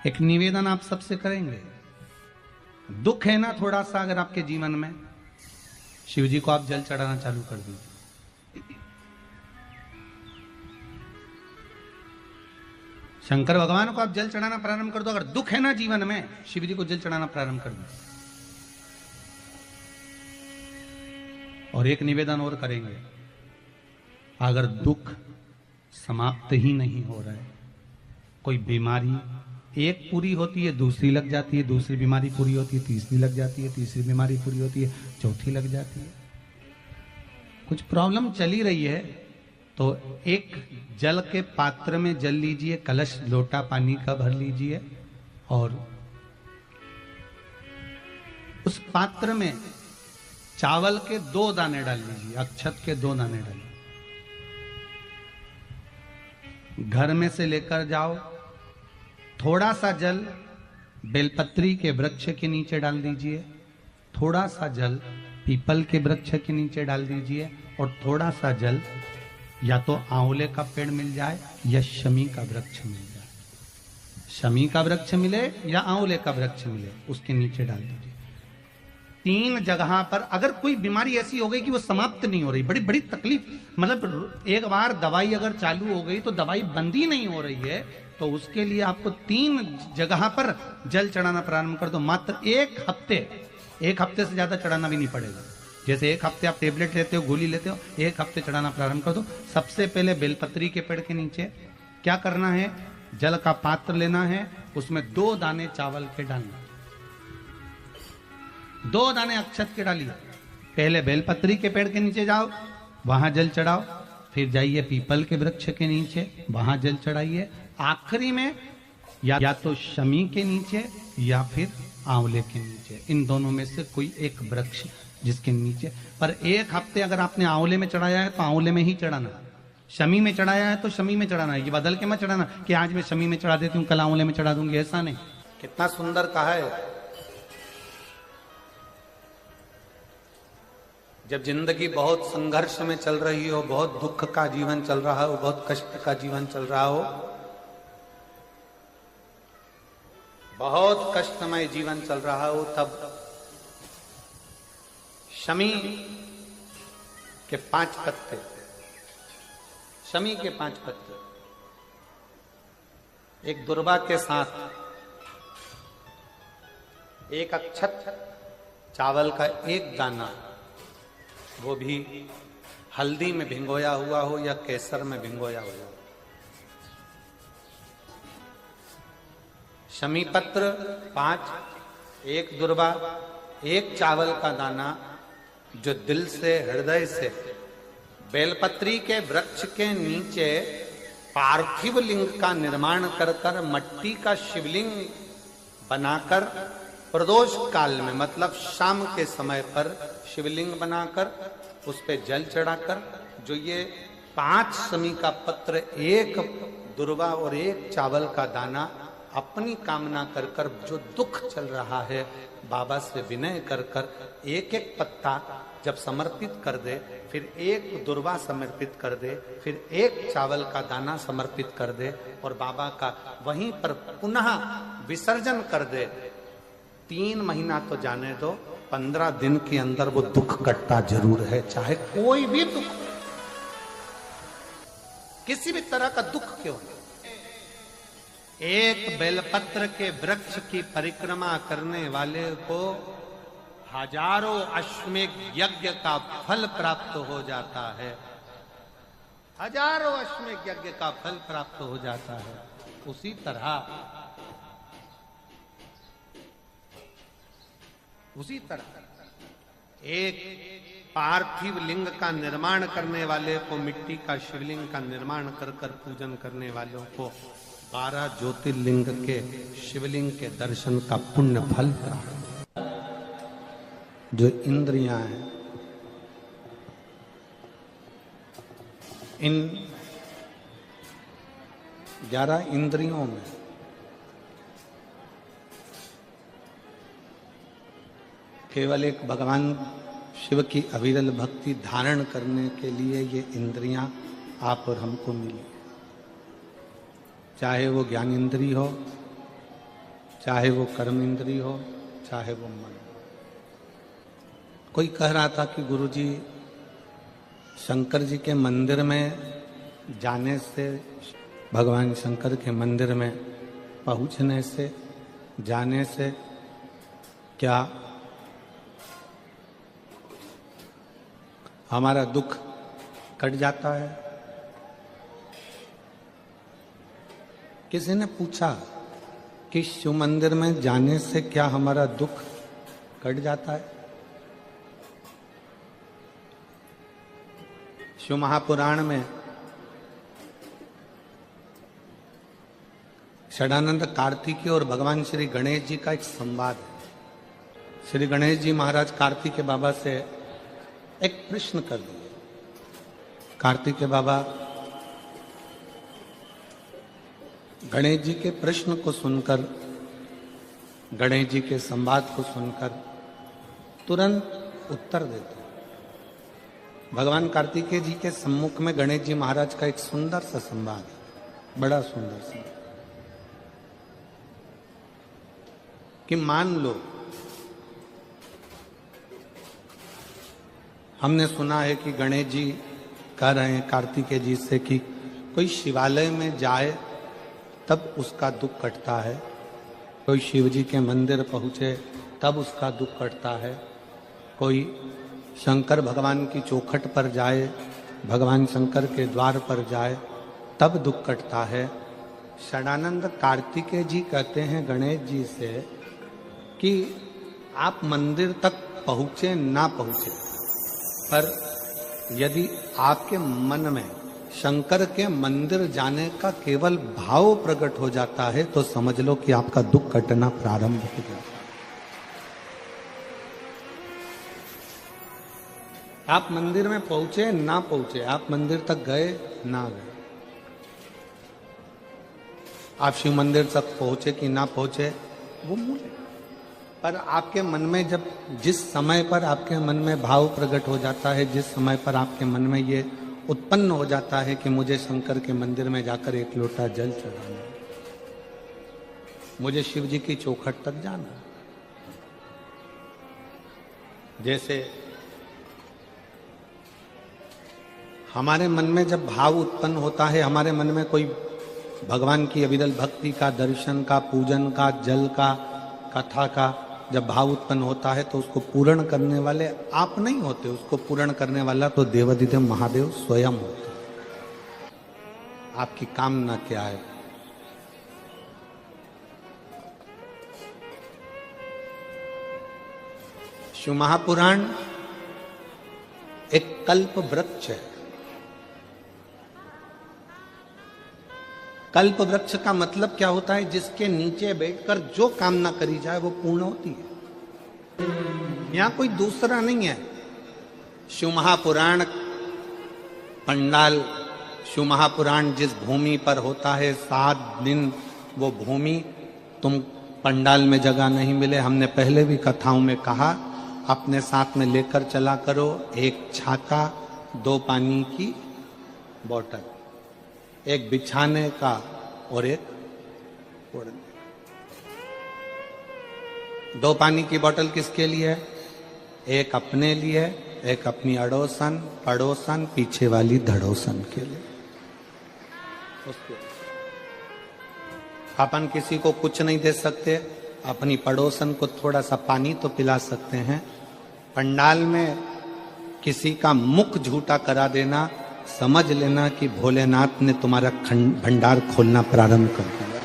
एक निवेदन आप सबसे करेंगे, दुख है ना थोड़ा सा अगर आपके जीवन में, शिव जी को आप जल चढ़ाना चालू कर दीजिए। शंकर भगवान को आप जल चढ़ाना प्रारंभ कर दो। अगर दुख है ना जीवन में, शिव जी को जल चढ़ाना प्रारंभ कर दो। और एक निवेदन और करेंगे, अगर दुख समाप्त ही नहीं हो रहा है, कोई बीमारी एक पूरी होती है दूसरी लग जाती है, दूसरी बीमारी पूरी होती है तीसरी लग जाती है, तीसरी बीमारी पूरी होती है चौथी लग जाती है, कुछ प्रॉब्लम चली रही है, तो एक जल के पात्र में जल लीजिए, कलश लोटा पानी का भर लीजिए और उस पात्र में चावल के 2 दाने डाल लीजिए, अक्षत के 2 दाने डालिए। घर में से लेकर जाओ, थोड़ा सा जल बेलपत्री के वृक्ष के नीचे डाल दीजिए, थोड़ा सा जल पीपल के वृक्ष के नीचे डाल दीजिए और थोड़ा सा जल या तो आंवले का पेड़ मिल जाए या शमी का वृक्ष मिल जाए, शमी का वृक्ष मिले या आंवले का वृक्ष मिले, उसके नीचे डाल दीजिए। 3 जगह पर अगर कोई बीमारी ऐसी हो गई कि वो समाप्त नहीं हो रही, बड़ी बड़ी तकलीफ, मतलब एक बार दवाई अगर चालू हो गई तो दवाई बंद ही नहीं हो रही है, तो उसके लिए आपको 3 जगह पर जल चढ़ाना प्रारंभ कर दो। मात्र 1 हफ्ते से ज्यादा चढ़ाना भी नहीं पड़ेगा। जैसे 1 हफ्ते आप टेबलेट लेते हो, गोली लेते हो, 1 हफ्ते चढ़ाना प्रारंभ कर दो। सबसे पहले बेलपत्री के पेड़ के नीचे क्या करना है, जल का पात्र लेना है, उसमें 2 दाने चावल के डालना, 2 दाने अक्षत के डालिए। पहले बेलपत्री के पेड़ के नीचे जाओ, वहां जल चढ़ाओ, फिर जाइए पीपल के वृक्ष के नीचे, वहां जल चढ़ाइए, आखिरी में या तो शमी के नीचे या फिर आंवले के नीचे, इन दोनों में से कोई एक वृक्ष जिसके नीचे। पर 1 हफ्ते अगर आपने आंवले में चढ़ाया है तो आंवले में ही चढ़ाना, शमी में चढ़ाया है तो शमी में चढ़ाना है। ये बदल के मत चढ़ाना कि आज मैं शमी में चढ़ा देती हूँ कल आंवले में चढ़ा दूंगी, ऐसा नहीं। कितना सुंदर कहा है। जब जिंदगी बहुत संघर्ष में चल रही हो, बहुत दुख का जीवन चल रहा हो, बहुत कष्ट का जीवन चल रहा हो, बहुत कष्टमय जीवन चल रहा हो, तब शमी के 5 पत्ते, शमी के 5 पत्ते, एक दुर्वा के साथ 1 अक्षत चावल का 1 दाना, वो भी हल्दी में भिंगोया हुआ हो या केसर में भिंगोया हुआ हो, शमी पत्र 5, 1 दुर्वा, 1 चावल का दाना, जो दिल से हृदय से बेलपत्री के वृक्ष के नीचे पार्थिव लिंग का निर्माण कर कर मट्टी का शिवलिंग बनाकर प्रदोष काल में, मतलब शाम के समय पर शिवलिंग बनाकर उस पे जल चढ़ाकर, जो ये 5 शमी का पत्र, 1 दुर्वा और 1 चावल का दाना, अपनी कामना कर कर जो दुख चल रहा है बाबा से विनय कर कर 1 पत्ता जब समर्पित कर दे, फिर 1 दुर्वा समर्पित कर दे, फिर 1 चावल का दाना समर्पित कर दे और बाबा का वहीं पर पुनः विसर्जन कर दे, 3 महीना तो जाने दो, 15 दिन के अंदर वो दुख कटता जरूर है, चाहे कोई भी दुख, किसी भी तरह का दुख क्यों। 1 बेलपत्र के वृक्ष की परिक्रमा करने वाले को हजारों अश्वमेध यज्ञ का फल प्राप्त हो जाता है, हजारों अश्वमेध यज्ञ का फल प्राप्त हो जाता है। उसी तरह एक पार्थिव लिंग का निर्माण करने वाले को, मिट्टी का शिवलिंग का निर्माण कर कर पूजन करने वालों को 12 ज्योतिर्लिंग के शिवलिंग के दर्शन का पुण्य फल प्राप्त। जो इंद्रियां हैं, इन 11 इंद्रियों में केवल एक भगवान शिव की अविरल भक्ति धारण करने के लिए ये इंद्रियां आप और हमको मिली, चाहे वो ज्ञान इंद्री हो, चाहे वो कर्म इंद्री हो, चाहे वो मन। कोई कह रहा था कि गुरुजी, शंकर जी के मंदिर में जाने से, भगवान शंकर के मंदिर में पहुंचने से, जाने से क्या हमारा दुख कट जाता है? किसी ने पूछा कि शिव मंदिर में जाने से क्या हमारा दुख कट जाता है? शिव महापुराण में षडानंद कार्तिकेय और भगवान श्री गणेश जी का एक संवाद है। श्री गणेश जी महाराज कार्तिकेय बाबा से एक प्रश्न कर दिए। कार्तिकेय बाबा गणेश जी के प्रश्न को सुनकर, गणेश जी के संवाद को सुनकर तुरंत उत्तर देते। भगवान कार्तिकेय जी के सम्मुख में गणेश जी महाराज का एक सुंदर सा संवाद है, बड़ा सुंदर सा, कि मान लो हमने सुना है कि गणेश जी कह रहे हैं कार्तिकेय जी से कि कोई शिवालय में जाए तब उसका दुख कटता है, कोई शिव जी के मंदिर पहुंचे तब उसका दुख कटता है, कोई शंकर भगवान की चौखट पर जाए, भगवान शंकर के द्वार पर जाए तब दुख कटता है। षडानंद कार्तिकेय जी कहते हैं गणेश जी से कि आप मंदिर तक पहुंचे ना पहुंचे, पर यदि आपके मन में शंकर के मंदिर जाने का केवल भाव प्रकट हो जाता है तो समझ लो कि आपका दुख कटना प्रारंभ हो गया। आप मंदिर में पहुंचे ना पहुंचे, आप मंदिर तक गए ना गए, आप शिव मंदिर तक पहुंचे कि ना पहुंचे वो मूल है। पर आपके मन में जब, जिस समय पर आपके मन में भाव प्रकट हो जाता है, जिस समय पर आपके मन में ये उत्पन्न हो जाता है कि मुझे शंकर के मंदिर में जाकर एक लोटा जल चढ़ाना, मुझे शिव जी की चौखट तक जाना, जैसे हमारे मन में जब भाव उत्पन्न होता है, हमारे मन में कोई भगवान की अविरल भक्ति का, दर्शन का, पूजन का, जल का, कथा का जब भाव उत्पन्न होता है तो उसको पूर्ण करने वाले आप नहीं होते, उसको पूर्ण करने वाला तो देवाधिदेव महादेव स्वयं होते। आपकी कामना क्या है? शिव महापुराण एक कल्प वृक्ष है। कल्प वृक्ष का मतलब क्या होता है? जिसके नीचे बैठकर जो कामना करी जाए वो पूर्ण होती है। यहां कोई दूसरा नहीं है। शिव महापुराण पंडाल, शिव महापुराण जिस भूमि पर होता है 7 दिन वो भूमि, तुम पंडाल में जगह नहीं मिले, हमने पहले भी कथाओं में कहा, अपने साथ में लेकर चला करो एक छाता, 2 पानी की बोतल, एक बिछाने का और एक ओढ़ने। 2 पानी की बोतल किसके लिए? एक अपने लिए, एक अपनी अड़ोसन, पड़ोसन, पीछे वाली धड़ोसन के लिए। अपन किसी को कुछ नहीं दे सकते, अपनी पड़ोसन को थोड़ा सा पानी तो पिला सकते हैं। पंडाल में किसी का मुख झूठा करा देना, समझ लेना कि भोलेनाथ ने तुम्हारा भंडार खोलना प्रारंभ कर दिया।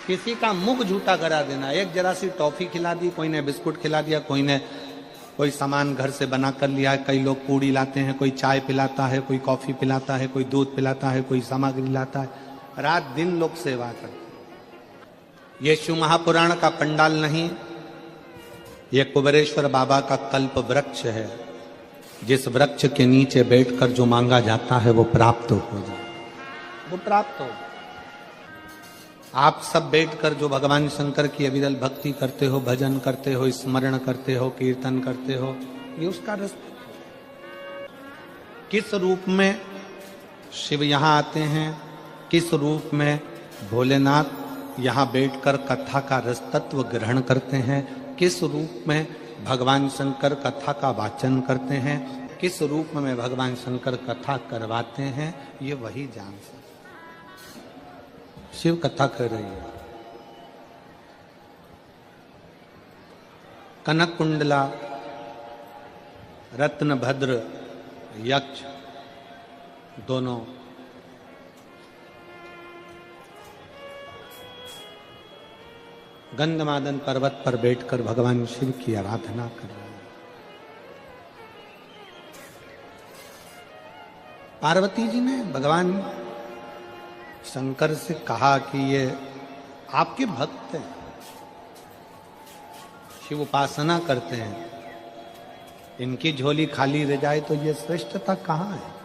किसी का मुख झूठा करा देना, एक जरा सी टॉफी खिला दी, कोई ने बिस्कुट खिला दिया, कोई ने कोई सामान घर से बना कर लिया, कई लोग पूड़ी लाते हैं, कोई चाय पिलाता है, कोई कॉफी पिलाता है, कोई दूध पिलाता है, कोई सामग्री लाता है, रात दिन लोग सेवा करते। ये शिव महापुराण का पंडाल नहीं, ये कुबेरेश्वर बाबा का कल्प वृक्ष है, जिस वृक्ष के नीचे बैठकर जो मांगा जाता है वो प्राप्त हो जाए, वो प्राप्त हो। आप सब बैठकर जो भगवान शंकर की अविरल भक्ति करते हो, भजन करते हो, स्मरण करते हो, कीर्तन करते हो, ये उसका रास्ता। किस रूप में शिव यहां आते हैं, किस रूप में भोलेनाथ यहाँ बैठकर कथा का रस तत्व ग्रहण करते हैं, किस रूप में भगवान शंकर कथा का वाचन करते हैं, किस रूप में भगवान शंकर कथा करवाते हैं, ये वही जान सकते। शिव कथा कर रही है। कनक कुंडला, रत्नभद्र, यक्ष दोनों गंधमादन पर्वत पर बैठकर भगवान शिव की आराधना कर रहे हैं। पार्वती जी ने भगवान शंकर से कहा कि ये आपके भक्त हैं, शिव उपासना करते हैं, इनकी झोली खाली रह जाए तो ये श्रेष्ठता कहाँ है।